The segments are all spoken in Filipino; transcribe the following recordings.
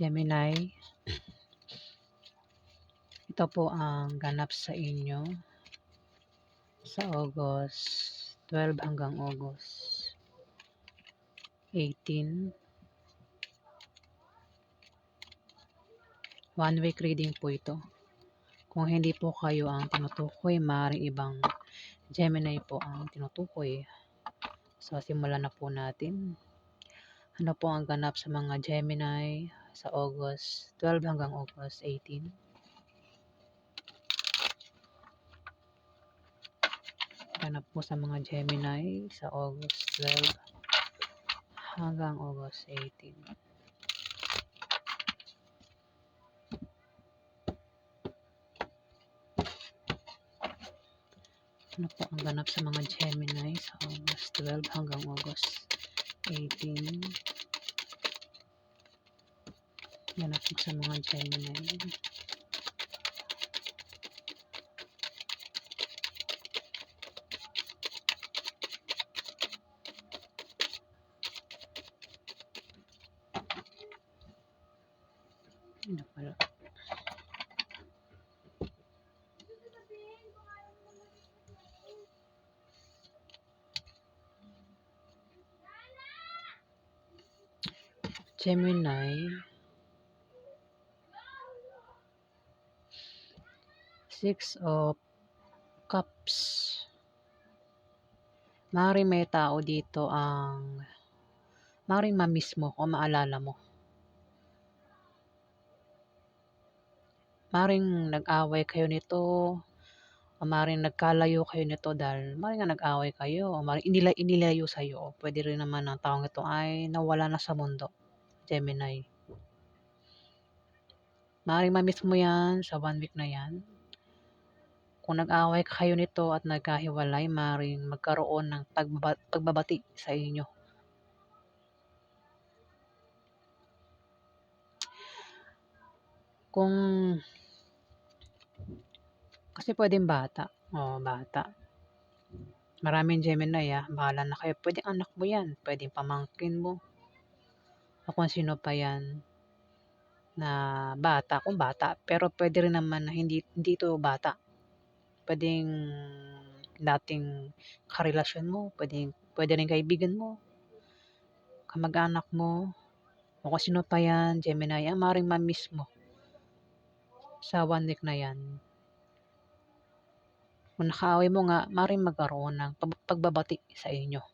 Gemini, ito po ang ganap sa inyo sa August 12 hanggang August 18. 1 week reading po ito. Kung hindi po kayo ang tinutukoy, maaaring ibang Gemini po ang tinutukoy. So, simulan na po natin. Ano po ang ganap sa mga Gemini sa August 12 hanggang August 18? Ganap po sa mga Gemini sa August 12 hanggang August 18. Ano po ang ganap sa mga Gemini sa August 12 hanggang August 18? Ganap po sa mga Gemini. Ano pala? Gemini, 6 of Cups. Maaaring may tao dito ang maaaring ma-miss mo o maalala mo. Maaaring nag-away kayo nito o maaaring nagkalayo kayo nito dahil maaaring nga nag-away kayo o maaaring inilayo sa'yo o pwede rin naman ang taong ito ay nawala na sa mundo. Gemini. Maaaring ma-miss mo yan sa 1 week na yan. Kung nag-away kayo nito at nagkahiwalay, maaaring magkaroon ng pagbabati sa inyo. Kung kasi pwedeng bata. Bata. Maraming Gemini bahala na kayo. Pwedeng anak mo yan, pwedeng pamangkin mo. O kung sino pa yan na bata, kung bata. Pero pwede rin naman na hindi ito bata. Pwedeng dating karelasyon mo, pwede rin kaibigan mo, kamag-anak mo, o kung sino pa yan, Gemini, ang maaaring ma-miss mo sa 1 week na yan. Kung nakaaway mo nga, maaaring magkaroon ng pagbabati sa inyo.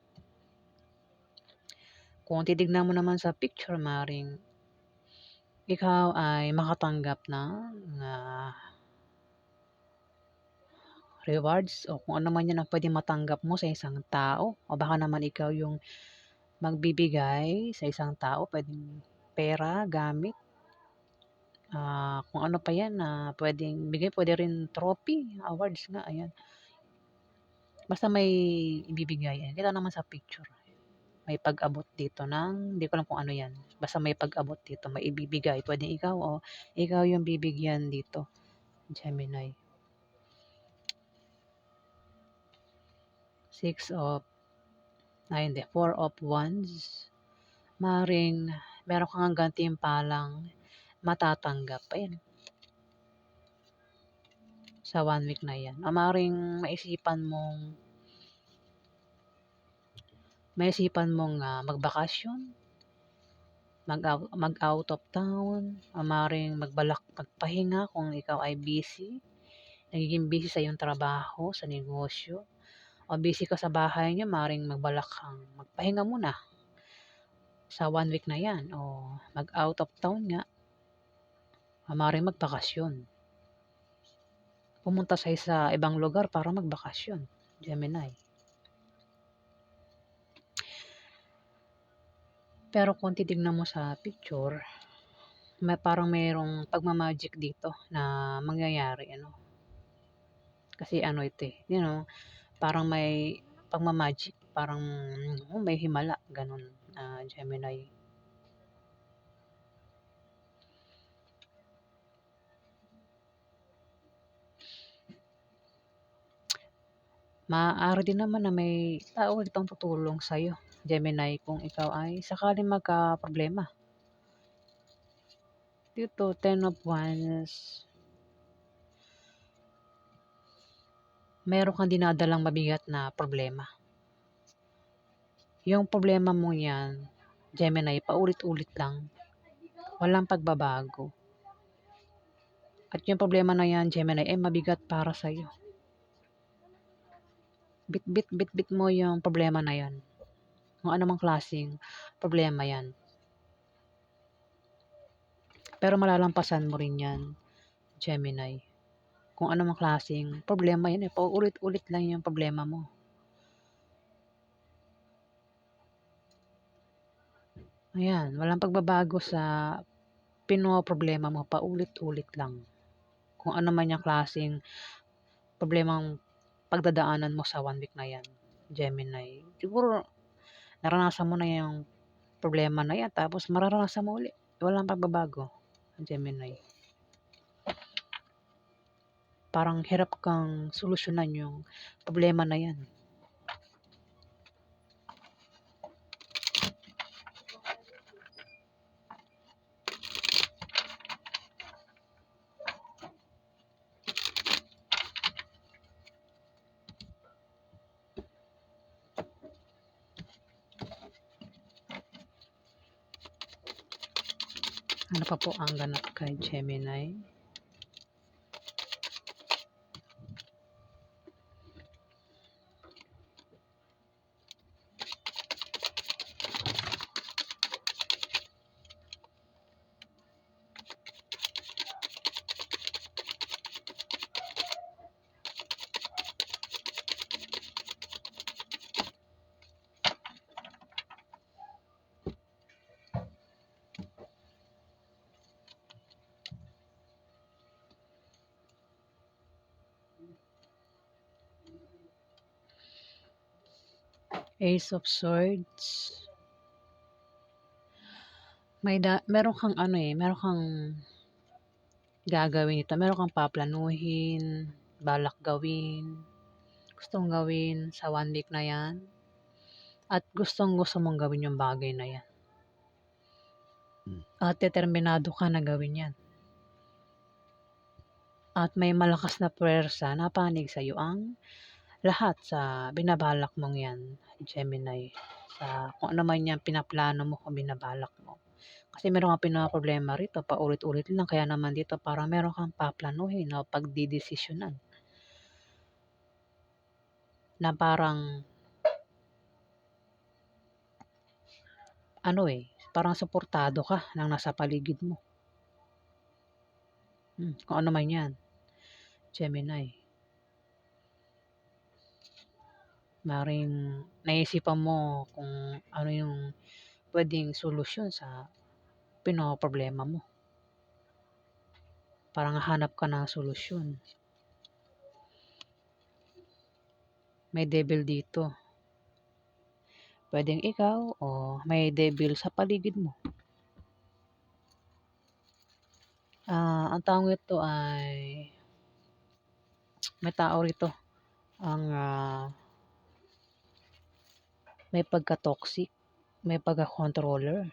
Kung titignan mo naman sa picture, maaaring ikaw ay makatanggap ng rewards o kung ano man yan ang pwedeng matanggap mo sa isang tao. O baka naman ikaw yung magbibigay sa isang tao, pwedeng pera, gamit, kung ano pa yan na pwedeng bigay, pwede rin trophy, awards nga, ayan. Basta may ibibigay. Kita naman sa picture. May pag-abot dito ng, hindi ko alam kung ano yan. Basta may pag-abot dito, may ibibigay. Pwede ikaw o ikaw yung bibigyan dito, Gemini. 4 of Wands. Maring meron kang gantimpalang matatanggap. Ayan. Sa 1 week na yan. Maring maisipan mong magbakasyon, mag-out of town, maring magpahinga kung ikaw ay busy, nagiging busy sa iyong trabaho, sa negosyo, o busy ka sa bahay niyo, maring magbalak kang magpahinga muna sa 1 week na yan, o mag-out of town nga, maring magbakasyon. Pumunta sa ibang lugar para magbakasyon, Gemini. Pero kung titignan mo sa picture, parang mayroong pagmamagic dito na mangyayari, ano. Kasi ano ito parang may pagmamagic, parang may himala, ganun, Gemini. Maaari din naman na may tao ditong tutulong sa'yo, Gemini, kung ikaw ay sakaling magka-problema. Dito, Ten of Wands. Meron kang dinadalang mabigat na problema. Yung problema mo yan, Gemini, paulit-ulit lang. Walang pagbabago. At yung problema na yan, Gemini, ay mabigat para sa'yo. Bit mo yung problema na yan. Kung anumang klaseng problema yan. Pero malalampasan mo rin yan, Gemini. Kung anumang klaseng problema yan, paulit-ulit lang yung problema mo. Ayan, walang pagbabago sa problema mo, paulit-ulit lang. Kung ano man yung klaseng problemang pagdadaanan mo sa 1 week na yan, Gemini. Siguro, naranasan mo na yung problema na yan, tapos mararanasan mo ulit. Walang pagbabago, Gemini. Parang hirap kang solusyonan yung problema na yan. Ano pa po ang ganap kay Gemini? Ace of Swords. Meron kang meron kang gagawin ito. Meron kang paplanuhin, balak gawin, gustong gawin sa 1 week na yan. At gustong-gusto mong gawin yung bagay na yan. At determinado ka na gawin yan. At may malakas na puwersa na panig sa iyo ang lahat sa binabalak mong yan, Gemini. Sa kung ano man yan pinaplano mo kung binabalak mo. Kasi meron kang pinaproblema rito, paulit-ulit lang. Kaya naman dito parang meron kang paplanuhin o pagdidesisyonan. Na parang, parang suportado ka ng nasa paligid mo. Kung ano man yan, Gemini. Maring naisipan mo kung ano yung pwedeng solusyon sa pinoproblema mo. Parang hanap ka ng solusyon. May devil dito. Pwedeng ikaw o may devil sa paligid mo. Ang taong ito ay may tao rito ang may pagka-toxic, may pagka-controller.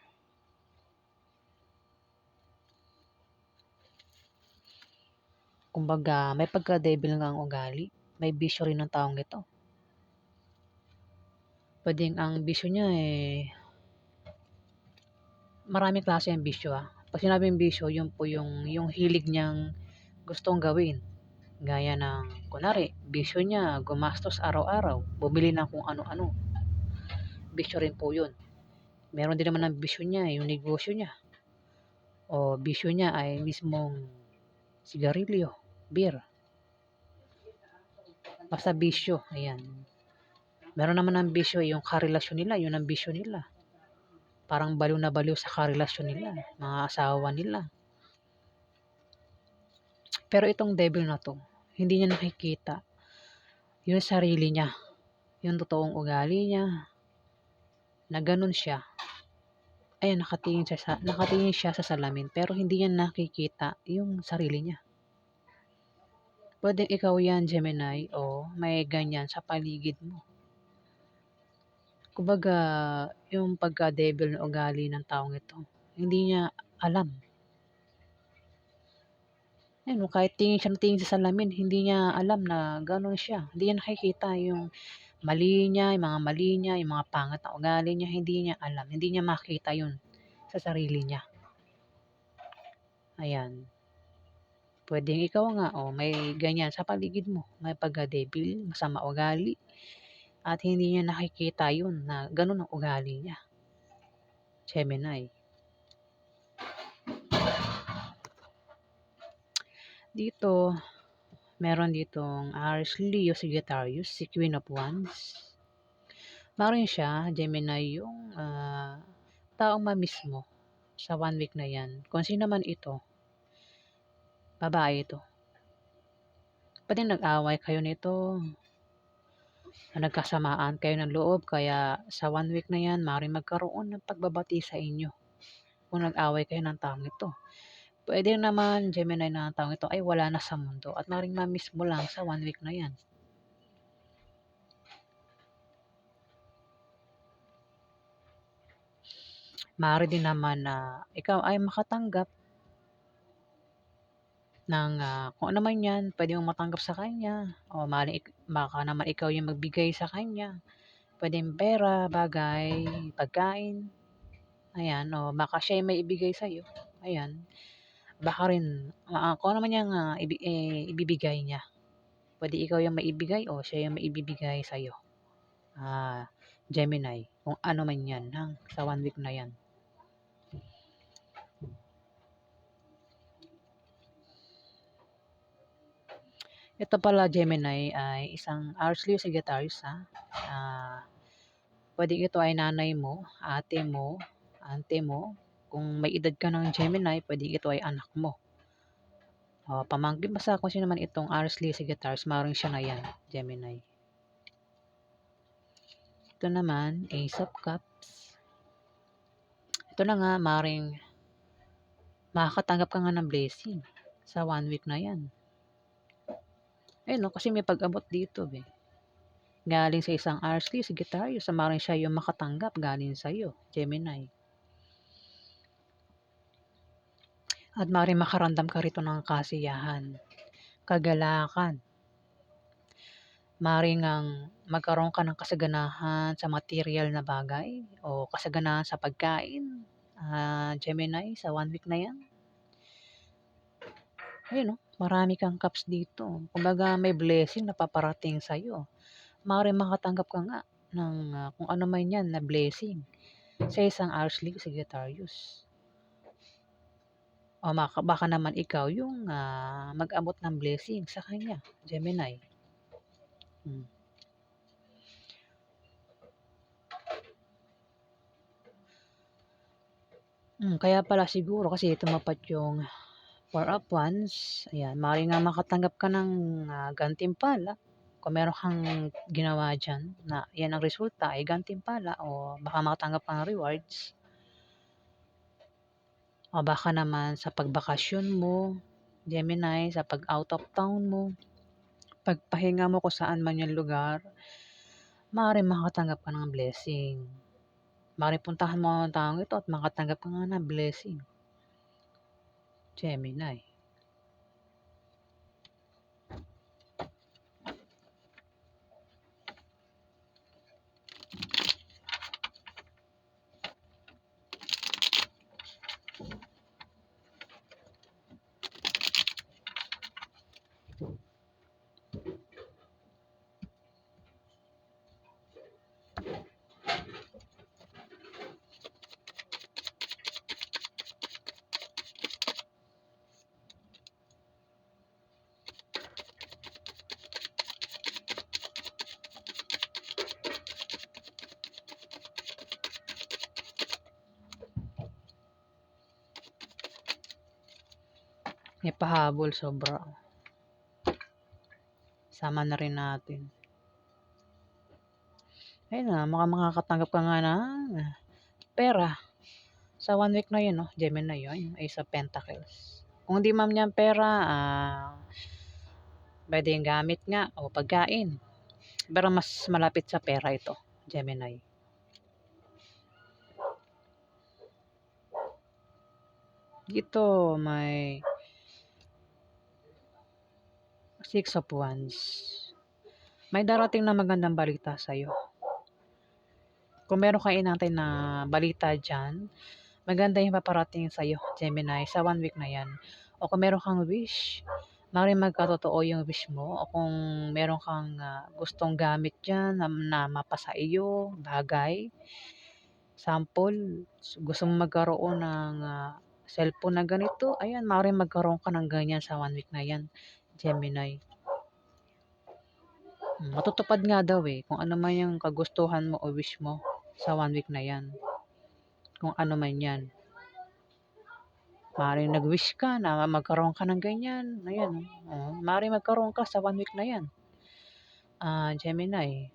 Kumbaga, may pagka-devil nga ang ugali. May bisyo rin ng taong ito. Pwedeng ang bisyo niya maraming klase ang bisyo Pag sinabing bisyo, yun po yung hilig niyang gustong gawin. Gaya ng, kunwari, bisyo niya, gumastos araw-araw, bumili ng kung ano-ano. Bisyo rin po yun. Meron din naman ang bisyo niya, yung negosyo niya. O bisyo niya ay mismong sigarilyo, beer. Basta bisyo, ayan. Meron naman ang bisyo, yung karelasyon nila, yun ang bisyo nila. Parang baliw na baliw sa karelasyon nila, mga asawa nila. Pero itong devil na to, hindi niya nakikita yung sarili niya, yung totoong ugali niya, na ganun siya. Ayan, nakatingin siya sa salamin, pero hindi niya nakikita yung sarili niya. Pwedeng ikaw yan, Gemini, o may ganyan sa paligid mo. Kumbaga, yung pagka-devil na ugali ng taong ito, hindi niya alam Ayun, kahit tingin siya ng tingin sa salamin, hindi niya alam na gano'n siya. Hindi niya nakikita yung mali niya, yung mga mali niya, yung mga pangit na ugali niya, hindi niya alam. Hindi niya makita yun sa sarili niya. Ayan. Puwedeng ikaw nga, may ganyan sa paligid mo, may pagka-devil, masama ugali, at hindi niya nakikita yun na gano'n ang ugali niya. Gemini. Dito, meron ditong Aries, Leo, Sagittarius, si Queen of Wands. Maaaring siya, Gemini, yung taong ma-miss mo sa 1 week na yan. Kung sino man ito, babae ito. Puwedeng nag-away kayo nito, nagkasamaan kayo ng loob, kaya sa 1 week na yan, maaaring magkaroon ng pagbabati sa inyo kung nag-away kayo ng taong ito. Puwede naman, Gemini, na ang taong ito ay wala na sa mundo at maaaring ma-miss mo lang sa 1 week na yan. Maaari din naman na ikaw ay makatanggap ng, kung ano man 'yan, puwede mong matanggap sa kanya o maaaring baka naman ikaw yung magbigay sa kanya. Puwedeng pera, bagay, pagkain, ayan, o baka siya yung may ibigay sa'yo, ayan. Baka rin, kung ano man yang, ibibigay niya. Puwede ikaw yung maibigay o siya yung maibibigay sa'yo. Gemini, kung ano man 'yan, sa 1 week na 'yan. Ito pala, Gemini, ay isang Aries, Leo, Sagittarius, puwedeng ito ay nanay mo, ate mo, auntie mo. Kung may edad ka ng Gemini, puwedeng ito ay anak mo. Pamangkin, basta kung sino man itong Aries, Leo, Sagittarius, maaaring siya na 'yan, Gemini. Ito naman, Ace of Cups. Ito na nga, maaaring makakatanggap ka nga ng blessing sa 1 week na 'yan. Ayun 'no, kasi may pag-abot dito, galing sa isang Aries, Leo, Sagittarius, maaaring siya yung makatanggap galing sa'yo, Gemini. At maaaring makaramdam ka rito ng kasiyahan, kagalakan. Maaaring magkaroon ka ng kasaganahan sa material na bagay o kasaganahan sa pagkain, Gemini, sa 1 week na 'yan. Ayun 'no, marami kang cups dito. Kumbaga may blessing na paparating sa'yo. Maaaring makatanggap ka nga ng, kung ano man 'yan na blessing sa isang Aries, Leo, Sagittarius. O baka naman ikaw yung, mag-abot ng blessing sa kanya, Gemini. Hmm. Kaya pala siguro kasi tumapat yung 4 of Wands, ayan, maaaring nga makatanggap ka ng, gantimpala. Kung meron kang ginawa diyan na 'yan ang resulta ay gantimpala o baka makatanggap ka ng rewards. O baka naman sa pagbakasyon mo, Gemini, sa pag-out of town mo, pagpahinga mo kung saan man yung lugar, maaaring makatanggap ka ng blessing. Maaaring puntahan mo ang taong ito at makatanggap ka nga ng blessing, Gemini. May pahabol sobra. Sama na rin natin. Ayun na, makakatanggap ka nga ng pera sa 1 week na yun 'no, Gemini, yun, yung Ace of Pentacles. Kung hindi man yan pera, puwedeng gamit nga o pagkain. Pero mas malapit sa pera ito, Gemini. Dito may Six of Wands. May darating na magandang balita sa'yo. Kung meron kang inantay na balita dyan, maganda yung paparating sa'yo, Gemini, sa 1 week na yan. O kung meron kang wish, maaaring magkatotoo yung wish mo. O kung meron kang gustong gamit dyan na mapasa iyo, bagay, sample, gusto mo magkaroon ng cellphone na ganito, ayan, maaaring magkaroon ka ng ganyan sa 1 week na yan, Gemini. Matutupad nga daw kung ano man yung kagustuhan mo o wish mo sa 1 week na yan. Kung ano man yan. Maaaring nag-wish ka na magkaroon ka ng ganyan. Ayan. Maaaring magkaroon ka sa 1 week na yan. Gemini.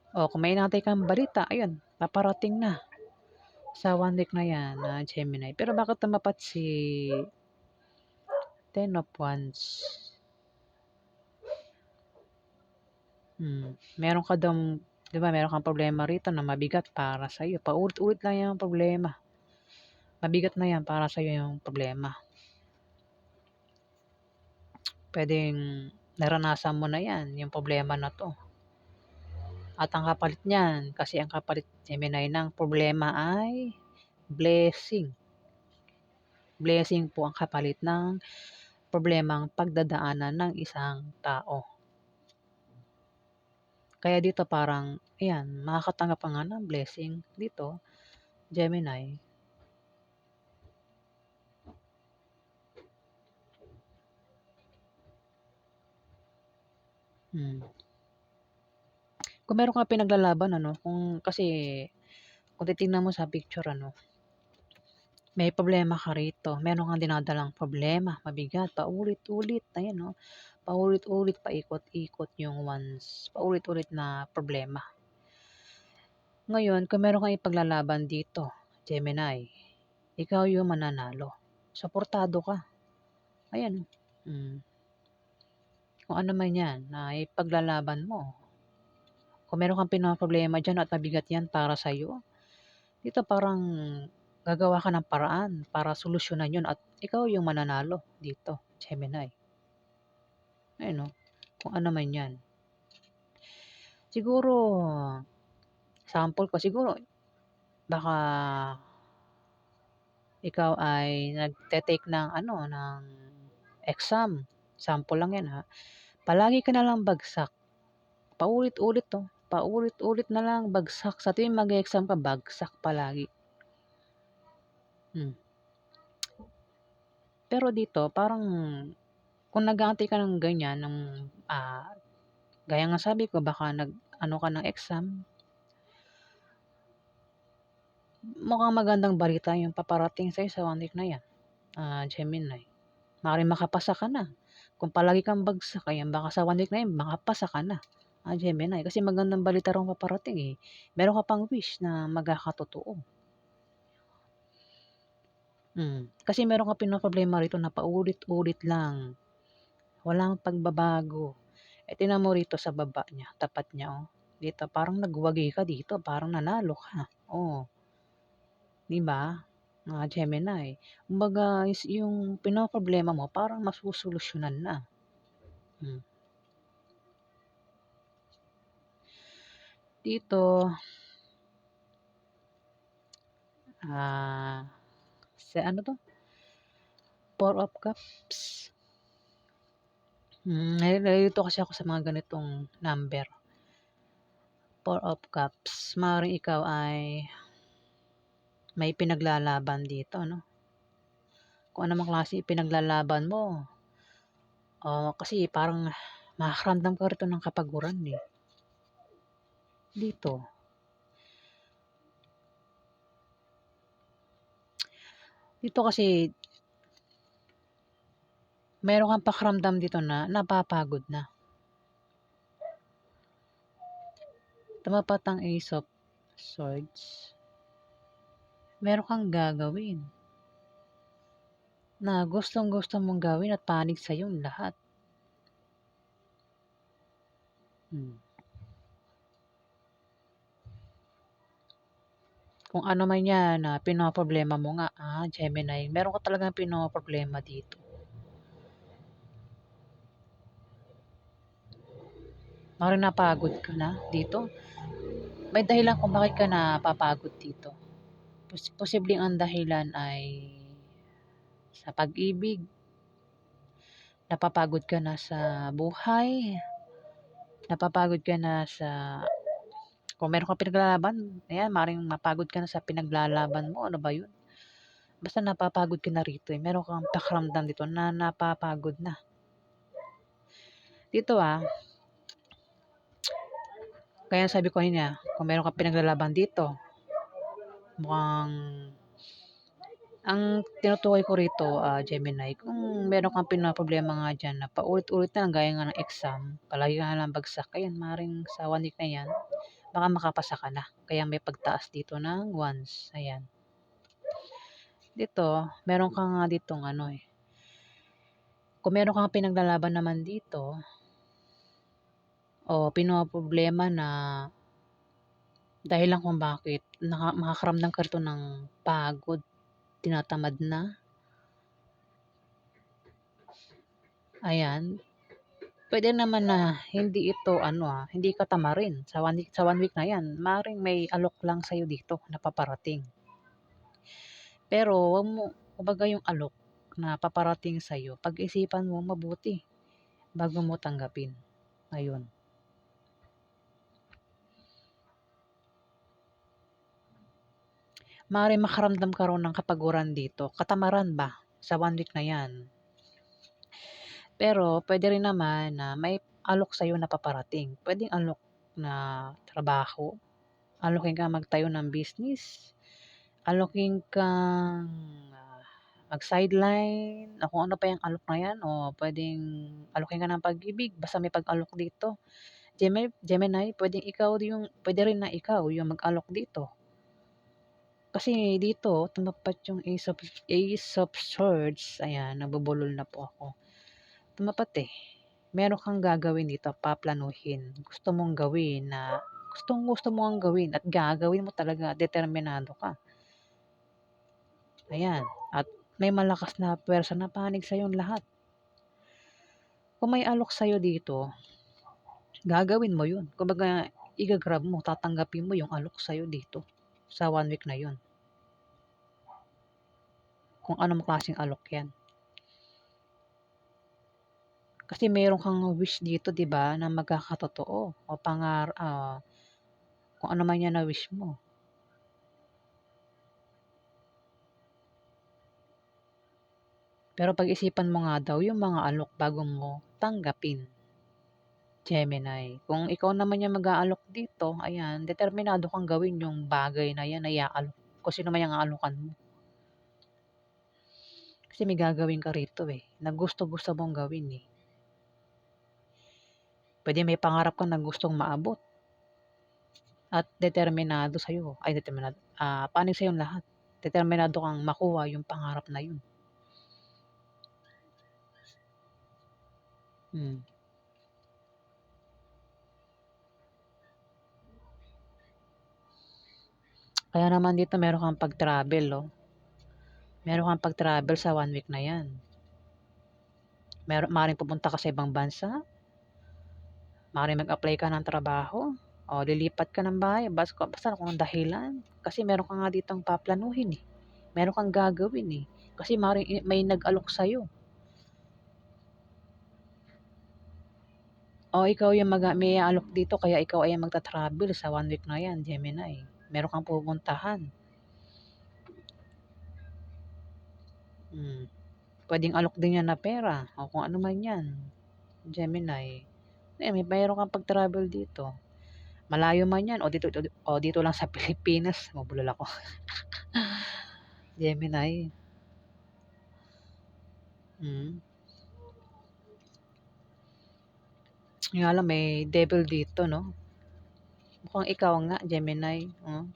Kung may inantay kang balita, ayun, paparating na sa 1 week na yan, Gemini. Pero bakit tumapat si Ten of Wands? Meron ka daw, di ba, meron kang problema rito na mabigat para sa iyo. Paulit-ulit lang yung problema. Mabigat na yan para sa iyo yung problema. Pwedeng naranasan mo na yan, yung problema na to. At ang kapalit niyan, kasi ang kapalit Gemini ng problema ay blessing. Blessing po ang kapalit ng problemang pagdadaanan ng isang tao. Kaya dito parang, ayan, makakatanggap ka nga ng blessing dito, Gemini. Kung meron kang pinaglalaban, kung titingnan mo sa picture, may problema ka rito. Meron kang dinadalang problema, mabigat, paulit-ulit, ayan, paulit-ulit, paikot-ikot yung ones, paulit-ulit na problema. Ngayon, kung meron kang ipaglalaban dito, Gemini, ikaw yung mananalo. Suportado ka. Ayan. Kung ano man yan na ipaglalaban mo. Kung meron kang pinaproblema dyan at mabigat yan para sa'yo, dito parang gagawa ka ng paraan para solusyonan yun at ikaw yung mananalo dito, Gemini. Ayun, kung ano man yan. Siguro, sample ko, siguro, baka ikaw ay nagte-take ng exam. Sample lang yan Palagi ka na lang bagsak. Paulit-ulit Paulit-ulit na lang bagsak. Sa tuwing mag-exam ka, bagsak palagi. Pero dito, parang kung nag-aantay ka ng ganyan, gaya nga sabi ko, baka nag-ano ka ng exam, mukhang magandang balita yung paparating sa'yo sa 1 week na yan, Gemini. Maaaring makapasa ka na. Kung palagi kang bagsak, ayan, baka sa 1 week na yan, makapasa ka na, Gemini. Kasi magandang balita rin paparating Meron ka pang wish na magkakatotoo. Kasi meron ka pinoproblema rito na paulit-ulit lang. Walang pagbabago. Tingnan mo rito sa baba niya, tapat niya, Dito, parang nagwagi ka dito, parang nanalo ka. 'Di ba? Gemini. Kumbaga, yung pinoproblema mo, parang masusolusyunan na. Dito, sa ano to? 4 of Cups. Nalilito kasi ako sa mga ganitong number. 4 of Cups. Maaaring ikaw ay may pinaglalaban dito, Kung ano mang klase pinaglalaban mo. Kasi parang makakaramdam ka rito ng kapaguran Dito. Dito kasi meron kang pakiramdam dito na napapagod na. Tumapat ang Ace of Swords. Meron kang gagawin na gustong-gusto mong gawin at panig sa yung lahat. Kung ano man yan na pinoproblema mo nga, Gemini, meron ka talagang pinoproblema dito. Maaaring napagod ka na dito. May dahilan kung bakit ka napapagod dito. Posibleng ang dahilan ay sa pag-ibig, napapagod ka na sa buhay, napapagod ka na sa kung meron kang pinaglalaban, ayan, maaaring mapagod ka na sa pinaglalaban mo, ano ba yun? Basta napapagod ka na rito eh. Meron kang pakiramdam dito na napapagod na. Dito kaya sabi ko niya, kung meron kang pinaglalaban dito, mukhang ang tinutukoy ko rito, Gemini, kung meron kang pinoproblema nga dyan na paulit-ulit na lang gaya nga ng exam, palagi ka na lang bagsak, ayan, maaaring sa 1 week na yan, baka makapasa ka na. Kaya may pagtaas dito ng once, ayan. Dito, meron ka nga ditong ano eh, kung meron kang pinaglalaban naman dito, o pinoproblema na dahilan kung bakit makakaramdam ka rito ng pagod, tinatamad na, ayan, pwede naman na hindi ito ano hindi ka tamarin sa 1 week na yan. Maaaring may alok lang sa'yo dito na paparating. Pero wag mo, kumbaga yung alok na paparating sa'yo, pag-isipan mo mabuti bago mo tanggapin. Ayun. Maaaring makaramdam ka rin ng kapaguran dito, katamaran ba sa 1 week na yan. Pero puwede rin naman na may alok sa'yo na paparating. Puwedeng alok na trabaho, alokin kang magtayo ng business, alokin kang, mag-sideline o kung ano pa yung alok na yan o puwedeng alokin ka ng pag-ibig basta may pag-alok dito. Gemini, puwede rin na ikaw yung mag-alok dito. Kasi dito tumapat yung Ace of Swords, ayan, nabubulol na po ako. Tumapat eh. Meron kang gagawin dito, paplanuhin. Gusto mo ang gawin at gagawin mo talaga, determinado ka. Ayan. At may malakas na puwersa na panig sa yung lahat. Kung may alok sa'yo dito, gagawin mo yun. Kumbaga, igagrab mo, tatanggapin mo yung alok sa'yo dito sa 1 week na yun. Kung anong klaseng alok yan. Kasi meron kang wish dito, 'di ba, na magkakatotoo o kung ano man 'yan na wish mo. Pero pag-isipan mo nga daw yung mga alok bago mo tanggapin, Gemini. Kung ikaw naman yung mag-aalok dito, ayan, determinado kang gawin yung bagay na 'yan na iaalok kung sino man yung aalokan mo. Kasi may gagawin ka rito eh, na gusto-gusto mong gawin eh. Puwede may pangarap ka na gustong maabot at determinado sa'yo, ay determinado, panig sa'yong lahat. Determinado kang makuha yung pangarap na yun. Hmm. Kaya naman dito meron kang pag-travel, oh. Meron kang pag-travel sa 1 week na 'yan. Maaaring pupunta ka sa ibang bansa, maaaring mag-apply ka ng trabaho, o lilipat ka ng bahay, basta kung anong dahilan. Kasi meron ka nga ditong paplanuhin eh. Meron kang gagawin eh. Kasi maaaring may nag-alok sa'yo. O ikaw yung may alok dito kaya ikaw ay magta-travel sa 1 week na 'yan, Gemini. Meron kang pupuntahan. Hmm. Puwedeng alok din 'yan na pera o kung ano man 'yan, Gemini. Meron kang pag-travel dito. Malayo man 'yan o dito lang sa Pilipinas, mabulol ako. Gemini. Hmm. Yun nga lang may devil dito 'no? Mukhang ikaw nga, Gemini, oh.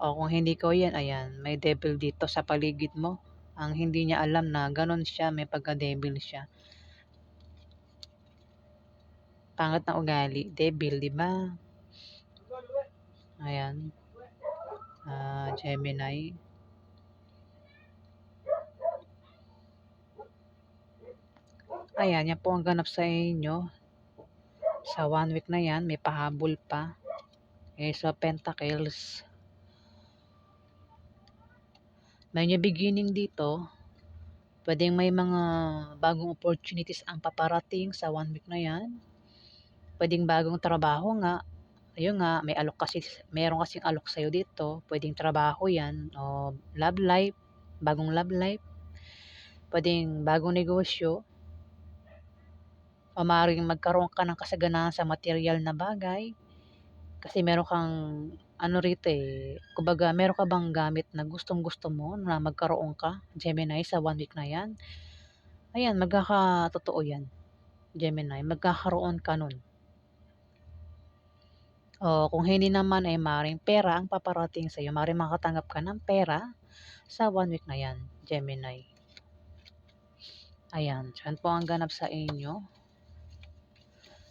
O kung hindi ikaw 'yan, ayan, may devil dito sa paligid mo. Ang hindi niya alam na gano'n siya, may pagka-devil siya. Pangit na ugali, devil, 'di ba? Ayan, Gemini. Ayan, yan po ang ganap sa inyo. Sa 1 week na yan, may pahabol pa. Ace of Pentacles. May new beginning dito. Pwedeng may mga bagong opportunities ang paparating sa 1 week na yan. Pwedeng bagong trabaho nga. Ayun nga, may alok kasi, meron kasing alok sa'yo dito. Pwedeng trabaho yan o love life, bagong love life. Pwedeng bagong negosyo. O maaaring magkaroon ka ng kasaganahan sa material na bagay. Kasi meron kang ano rito kumbaga meron ka bang gamit na gustong-gusto mo na magkaroon ka, Gemini, sa 1 week na yan? Ayan, magkakatotoo yan, Gemini, magkakaroon ka nun. O kung hindi naman ay maaaring pera ang paparating sa'yo, maaaring makatanggap ka ng pera sa 1 week na yan, Gemini. Ayan, so yan po ang ganap sa inyo.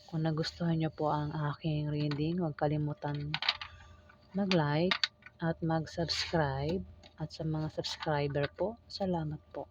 Kung nagustuhan nyo po ang aking reading, huwag kalimutan mag-like at mag-subscribe. At sa mga subscriber po, salamat po.